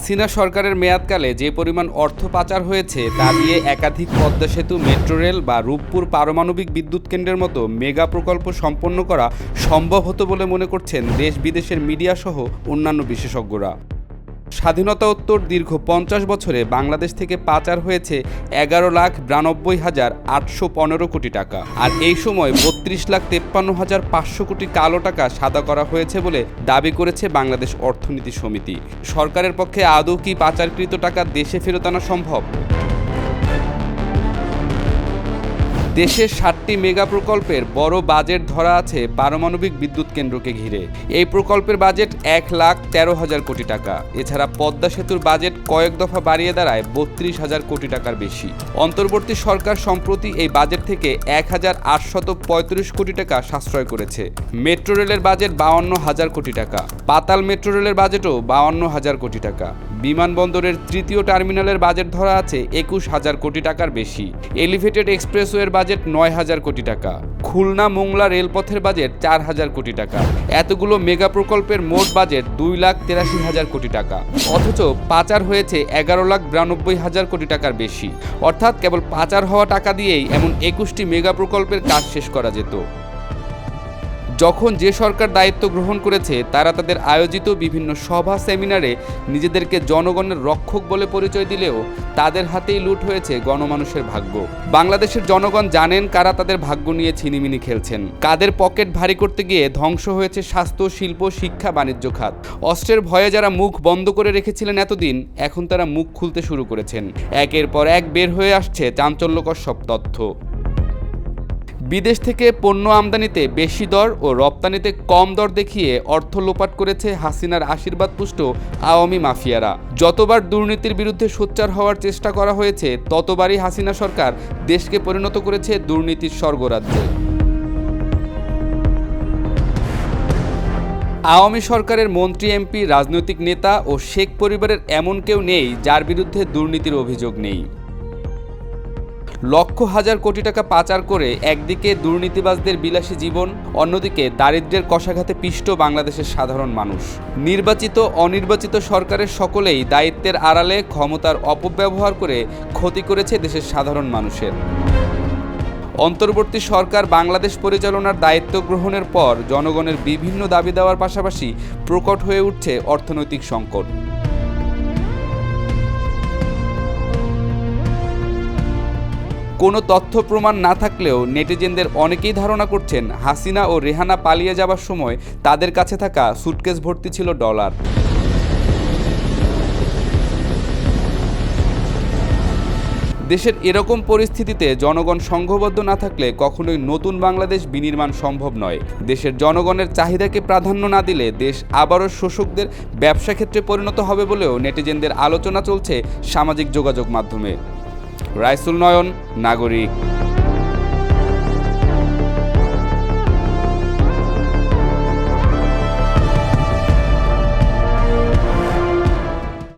হাসিনা সরকারের মেয়াদকালে যে পরিমাণ অর্থ পাচার হয়েছে তা দিয়ে একাধিক পদ্মা সেতু, মেট্রো রেল বা রূপপুর পারমাণবিক বিদ্যুৎ কেন্দ্রের মতো মেগা প্রকল্প সম্পন্ন করা সম্ভব হতো বলে মনে করছেন দেশ বিদেশের মিডিয়াসহ অন্যান্য বিশেষজ্ঞরা। স্বাধীনতোত্তর দীর্ঘ ৫০ বছরে বাংলাদেশ থেকে পাচার হয়েছে ১১,৯২,৮১৫ কোটি টাকা, আর এই সময় ৩২,৫৩,৫০০ কোটি কালো টাকা সাদা করা হয়েছে বলে দাবি করেছে বাংলাদেশ অর্থনীতি সমিতি। সরকারের পক্ষে আদৌ কি পাচারকৃত টাকা দেশে ফেরত আনা সম্ভব? দেশের ৭টি মেগা প্রকল্পের বড় বাজেট ধরা আছে পারমাণবিক বিদ্যুৎ কেন্দ্রকে ঘিরে। এই প্রকল্পের বাজেট ১,১৩,০০০ কোটি টাকা। এছাড়া পদ্মা সেতুর বাজেট কয়েক দফা বাড়িয়ে দাঁড়ায় ৩২,০০০ কোটি টাকার বেশি। অন্তর্বর্তী সরকার সম্প্রতি এই বাজেট থেকে ১,৮৩৫ কোটি টাকা সাশ্রয় করেছে। মেট্রো রেলের বাজেট ৫২,০০০ কোটি টাকা। পাতাল মেট্রো রেলের বাজেটও ৫২,০০০ কোটি টাকা। বিমানবন্দরের তৃতীয় টার্মিনালের বাজেট ধরা আছে ২১,০০০ কোটি টাকার বেশি। এলিভেটেড এক্সপ্রেসওয়ের বাজেট ৯,০০০ কোটি টাকা। খুলনা মোংলা রেলপথের বাজেট ৪,০০০ কোটি টাকা। এতগুলো মেগা প্রকল্পের মোট বাজেট ২,৮৩,০০০ কোটি টাকা। অথচ পাচার হয়েছে ১১,৯২,০০০ কোটি টাকার বেশি। অর্থাৎ কেবল পাচার হওয়া টাকা দিয়েই এমন ২১টি মেগা প্রকল্পের কাজ শেষ করা যেত। যখন যে সরকার দায়িত্ব গ্রহণ করেছে তারা তাদের আয়োজিত বিভিন্ন সভা সেমিনারে নিজেদেরকে জনগণের রক্ষক বলে পরিচয় দিলেও তাদের হাতেই লুট হয়েছে গণমানুষের ভাগ্য। বাংলাদেশের জনগণ জানেন কারা তাদের ভাগ্য নিয়ে ছিনিমিনি খেলছেন। কাদের পকেট ভারী করতে গিয়ে ধ্বংস হয়েছে স্বাস্থ্য, শিল্প, শিক্ষা, বাণিজ্য খাত। অস্ত্রের ভয়ে যারা মুখ বন্ধ করে রেখেছিলেন এতদিন, এখন তারা মুখ খুলতে শুরু করেছেন। একের পর এক বের হয়ে আসছে চাঞ্চল্যকর সব তথ্য। বিদেশ থেকে পণ্য আমদানিতে বেশি দর ও রপ্তানিতে কম দর দেখিয়ে অর্থ লোপাট করেছে হাসিনার আশীর্বাদপুষ্ট আওয়ামী মাফিয়ারা। যতবার দুর্নীতির বিরুদ্ধে সোচ্চার হওয়ার চেষ্টা করা হয়েছে ততবারই হাসিনা সরকার দেশকে পরিণত করেছে দুর্নীতির স্বর্গরাজ্যে। আওয়ামী সরকারের মন্ত্রী, এমপি, রাজনৈতিক নেতা ও শেখ পরিবারের এমন কেউ নেই যার বিরুদ্ধে দুর্নীতির অভিযোগ নেই। লক্ষ হাজার কোটি টাকা পাচার করে একদিকে দুর্নীতিবাজদের বিলাসী জীবন, অন্যদিকে দারিদ্র্যের কষাঘাতে পিষ্ট বাংলাদেশের সাধারণ মানুষ। নির্বাচিত অনির্বাচিত সরকারের সকলেই দায়িত্বের আড়ালে ক্ষমতার অপব্যবহার করে ক্ষতি করেছে দেশের সাধারণ মানুষের। অন্তর্বর্তী সরকার বাংলাদেশ পরিচালনার দায়িত্ব গ্রহণের পর জনগণের বিভিন্ন দাবি দেওয়ার পাশাপাশি প্রকট হয়ে উঠছে অর্থনৈতিক সংকট। কোনো তথ্য প্রমাণ না থাকলেও নেটিজেনদের অনেকেই ধারণা করছেন হাসিনা ও রেহানা পালিয়ে যাবার সময় তাদের কাছে থাকা সুটকেস ভর্তি ছিল ডলার। দেশের এরকম পরিস্থিতিতে জনগণ সংঘবদ্ধ না থাকলে কখনোই নতুন বাংলাদেশ বিনির্মাণ সম্ভব নয়। দেশের জনগণের চাহিদাকে প্রাধান্য না দিলে দেশ আবারও শোষকদের ব্যবসা ক্ষেত্রে পরিণত হবে বলেও নেটিজেনদের আলোচনা চলছে সামাজিক যোগাযোগ মাধ্যমে। রাইসুল নয়ন, নাগরিক।